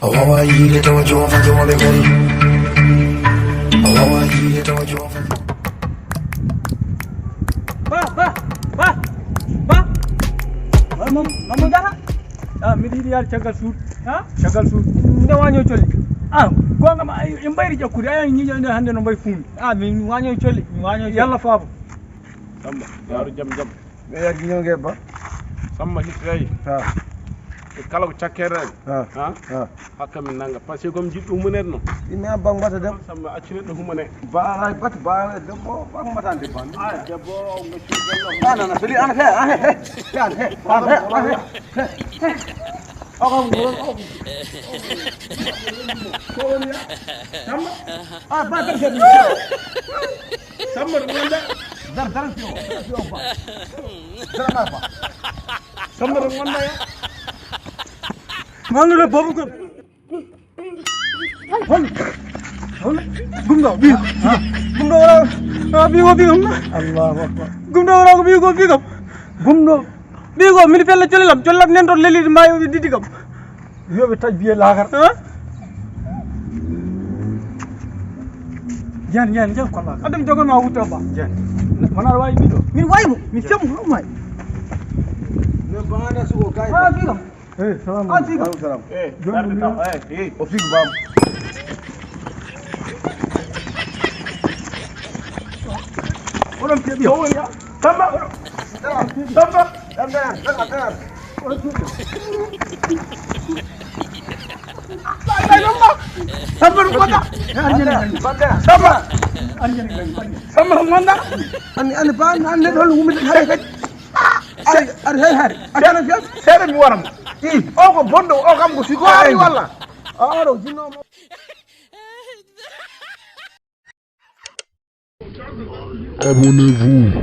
Awawa yile tawa jofa jomale kon. Awawa yile tawa jofa. Mamu dara miɗi yiɗi yaade caggal suudu caggal suudu nde wañoy colli gonga ma e mbayri ƴakkude ayi ñiƴande hannde no mbayi fuundi min wañoy colli mi wañoy yalla faabo Samba yaaru jam ɓe yardi ñongue ba Samba hittitayi e kala ko cakkere hakka min nanga par ce que comme jiɗɗo humanede noon ɗimi a bang mbata dem Samba accu neɗɗo humane baay bat baay debbo bang mbatande ban debbo nana seli an he akam nguron Samba ba dar sedi Samba ɗo gonɗa dar fiyo ba dar ba Samba ɗo gonɗa ya mangude bobu ko hol gumdo bi gumdo wala bi ko bi gum Allahu akbar gumdo wala ko bi ko bi gum gumdo bi ko min fella collam nen to leli mayo didi kam yobe taj biye lagar jan ko la adam jogon ma wuto ba jan mana way mi do min way mo mi sem ko may ne bana sugo kay bi kam salam alaikum salam darde taw o figu bam oɗon keɓi o woni Samba Samba ɗum gonɗa Samba ɗum gonɗa andi ba ande ɗon wumide haare kadi aɗa hey haare aɗana fiyam seeɗa mi waramo o ko bonɗo o kam ko siko ari walla aɗo jinnomo Abonnez-vous.